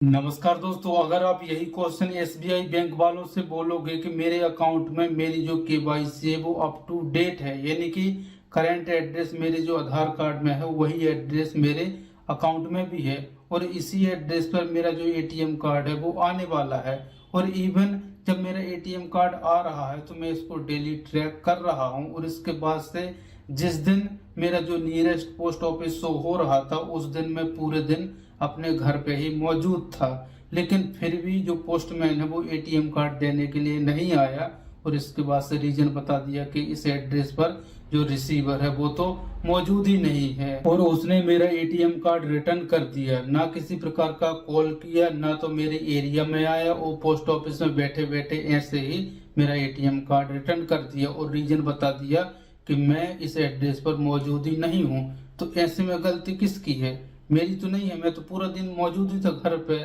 नमस्कार दोस्तों, अगर आप यही क्वेश्चन एसबीआई बैंक वालों से बोलोगे कि मेरे अकाउंट में मेरी जो केवाईसी है वो अप टू डेट है, यानी कि करंट एड्रेस मेरे जो आधार कार्ड में है वही एड्रेस मेरे अकाउंट में भी है और इसी एड्रेस पर मेरा जो एटीएम कार्ड है वो आने वाला है, और इवन जब मेरा एटीएम कार्ड आ रहा है तो मैं इसको डेली ट्रैक कर रहा हूँ, और इसके बाद से जिस दिन मेरा जो नियरेस्ट पोस्ट ऑफिस शो हो रहा था उस दिन मैं पूरे दिन अपने घर पे ही मौजूद था, लेकिन फिर भी जो पोस्टमैन है वो एटीएम कार्ड देने के लिए नहीं आया, और इसके बाद से रीजन बता दिया कि इस एड्रेस पर जो रिसीवर है वो तो मौजूद ही नहीं है, और उसने मेरा एटीएम कार्ड रिटर्न कर दिया। ना किसी प्रकार का कॉल किया, ना तो मेरे एरिया में आया, वो पोस्ट ऑफिस में बैठे बैठे ऐसे ही मेरा एटीएम कार्ड रिटर्न कर दिया और रीजन बता दिया कि मैं इस एड्रेस पर मौजूद ही नहीं हूँ। तो ऐसे में गलती किसकी है? मेरी तो नहीं है, मैं तो पूरा दिन मौजूद ही था घर पे।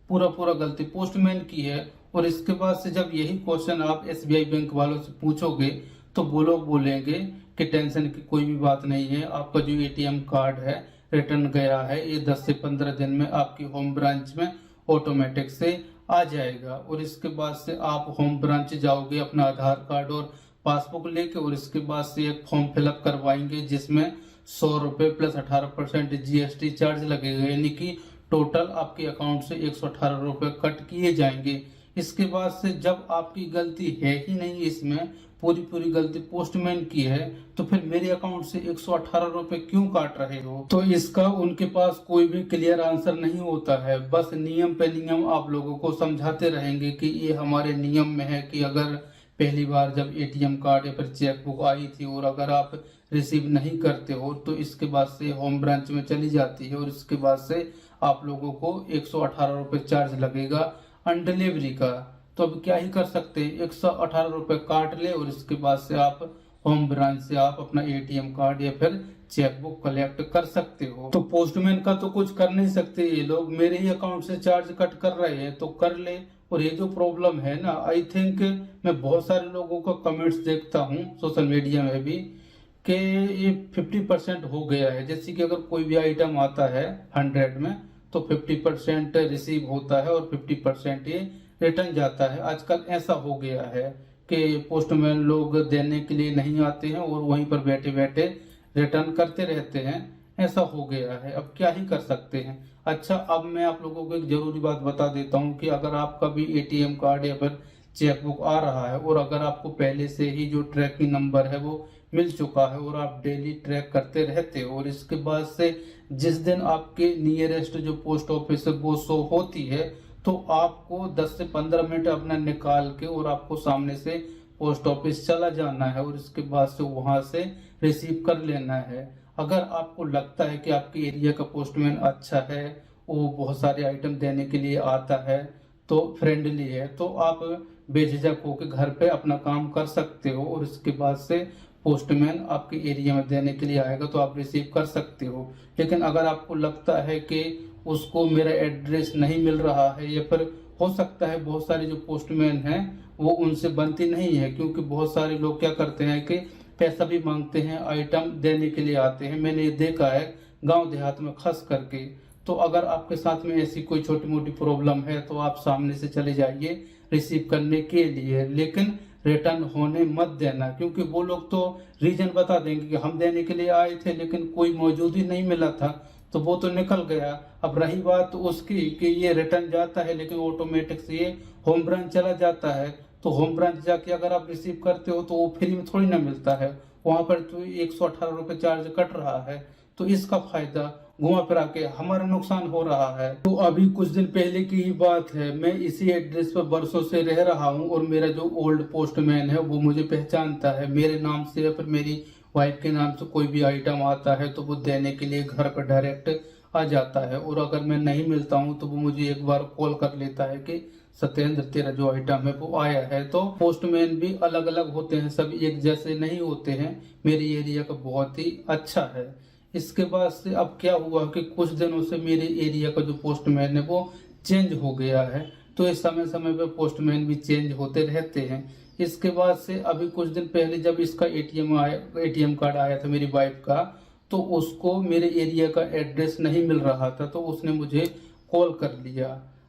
पूरा पूरा गलती पोस्टमैन की है। और इसके बाद से जब यही क्वेश्चन आप एसबीआई बैंक वालों से पूछोगे तो वो लोग बोलेंगे कि टेंशन की कोई भी बात नहीं है, आपका जो एटीएम कार्ड है रिटर्न गया है, ये 10 से 15 दिन में आपकी होम ब्रांच में ऑटोमेटिक से आ जाएगा। और इसके बाद से आप होम ब्रांच जाओगे अपना आधार कार्ड और पासबुक लेके, और इसके बाद से एक फॉर्म फिलअप करवाएंगे जिसमें 100 रुपये प्लस 18% जीएसटी चार्ज लगेगा, यानी कि टोटल आपके अकाउंट से 118 रुपये कट किए जाएंगे। इसके बाद से जब आपकी गलती है ही नहीं, इसमें पूरी पूरी गलती पोस्टमैन की है, तो फिर मेरे अकाउंट से 118 रुपये क्यों काट रहे हो? तो इसका उनके पास कोई भी क्लियर आंसर नहीं होता है। बस नियम पे नियम आप लोगों को समझाते रहेंगे कि ये हमारे नियम में है कि अगर पहली बार जब एटीएम कार्ड या फिर चेकबुक आई थी और अगर आप रिसीव नहीं करते हो तो इसके बाद से होम ब्रांच में चली जाती है, और इसके बाद से आप लोगों को 118 रुपये चार्ज लगेगा अन डिलीवरी का। तो अब क्या ही कर सकते हैं, 118 रुपये काट ले और इसके बाद से आप होम ब्रांच से आप अपना एटीएम कार्ड या फिर चेकबुक कलेक्ट कर सकते हो। तो पोस्टमैन का तो कुछ कर नहीं सकते, ये लोग मेरे ही अकाउंट से चार्ज कट कर रहे हैं तो कर ले। और ये जो प्रॉब्लम है ना, आई थिंक मैं बहुत सारे लोगों का कमेंट्स देखता हूँ सोशल मीडिया में भी कि ये 50% हो गया है। जैसे कि अगर कोई भी आइटम आता है 100 में तो 50% रिसीव होता है और 50% ये रिटर्न जाता है। आजकल ऐसा हो गया है कि पोस्टमैन लोग देने के लिए नहीं आते हैं और वहीं पर बैठे बैठे रिटर्न करते रहते हैं। ऐसा हो गया है, अब क्या ही कर सकते हैं। अच्छा, अब मैं आप लोगों को एक जरूरी बात बता देता हूँ कि अगर आपका भी एटीएम कार्ड या फिर चेकबुक आ रहा है और अगर आपको पहले से ही जो ट्रैकिंग नंबर है वो मिल चुका है और आप डेली ट्रैक करते रहते हो, और इसके बाद से जिस दिन आपके नियरेस्ट जो पोस्ट ऑफिस है वो शो होती है तो आपको 10 से 15 मिनट अपना निकाल के और आपको सामने से पोस्ट ऑफिस चला जाना है और इसके बाद से वहां से रिसीव कर लेना है। अगर आपको लगता है कि आपके एरिया का पोस्टमैन अच्छा है, वो बहुत सारे आइटम देने के लिए आता है, तो फ्रेंडली है, तो आप बेझिझक होकर घर पे अपना काम कर सकते हो, और इसके बाद से पोस्टमैन आपके एरिया में देने के लिए आएगा तो आप रिसीव कर सकते हो। लेकिन अगर आपको लगता है कि उसको मेरा एड्रेस नहीं मिल रहा है, या फिर हो सकता है बहुत सारे जो पोस्टमैन हैं वो उनसे बनती नहीं है, क्योंकि बहुत सारे लोग क्या करते हैं कि पैसा भी मांगते हैं, आइटम देने के लिए आते हैं। मैंने ये देखा है गांव देहात में खास करके। तो अगर आपके साथ में ऐसी कोई छोटी मोटी प्रॉब्लम है तो आप सामने से चले जाइए रिसीव करने के लिए, लेकिन रिटर्न होने मत देना, क्योंकि वो लोग तो रीजन बता देंगे कि हम देने के लिए आए थे लेकिन कोई मौजूद ही नहीं मिला था, तो वो तो निकल गया। अब रही बात उसकी कि ये रिटर्न जाता है लेकिन ऑटोमेटिक से ये होम ब्रांच चला जाता है, तो होम ब्रांच जाके अगर आप रिसीव करते हो तो वो फ्री में थोड़ी ना मिलता है, वहां पर तो 118 रुपये चार्ज कट रहा है। तो इसका फायदा घुमा फिरा के हमारा नुकसान हो रहा है। तो अभी कुछ दिन पहले की ही बात है, मैं इसी एड्रेस पर बरसों से रह रहा हूँ और मेरा जो ओल्ड पोस्टमैन है वो मुझे पहचानता है। मेरे नाम से या फिर मेरी वाइफ के नाम से कोई भी आइटम आता है तो वो देने के लिए घर पर डायरेक्ट आ जाता है, और अगर मैं नहीं मिलता हूँ तो वो मुझे एक बार कॉल कर लेता है कि सत्येंद्र तेरा जो आइटम है वो आया है। तो पोस्टमैन भी अलग अलग होते हैं, सब एक जैसे नहीं होते हैं। मेरी एरिया का बहुत ही अच्छा है। इसके बाद से अब क्या हुआ कि कुछ दिनों से मेरे एरिया का जो पोस्टमैन है वो चेंज हो गया है, तो इस समय समय पे पोस्टमैन भी चेंज होते रहते हैं। इसके बाद से अभी कुछ दिन पहले जब इसका एटीएम कार्ड आया था मेरी वाइफ का, तो उसको मेरे एरिया का एड्रेस नहीं मिल रहा था, तो उसने मुझे कॉल कर लिया।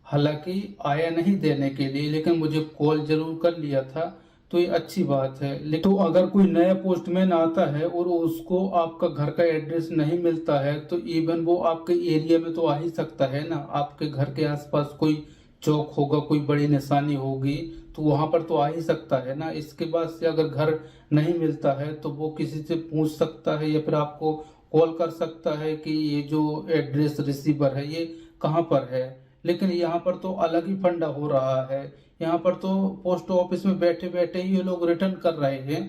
हालांकि आया नहीं देने के लिए, लेकिन मुझे कॉल जरूर कर लिया था, तो ये अच्छी बात है। लेकिन तो अगर कोई नया पोस्टमैन आता है और उसको आपका घर का एड्रेस नहीं मिलता है, तो इवन वो आपके एरिया में तो आ ही सकता है ना। आपके घर के आसपास कोई चौक होगा, कोई बड़ी निशानी होगी, तो वहां पर तो आ ही सकता है ना। इसके बाद से अगर घर नहीं मिलता है तो वो किसी से पूछ सकता है या फिर आपको कॉल कर सकता है कि ये जो एड्रेस रिसीवर है ये कहाँ पर है। लेकिन यहाँ पर तो अलग ही फंडा हो रहा है। यहाँ पर तो पोस्ट ऑफिस में बैठे बैठे ही ये लोग रिटर्न कर रहे हैं,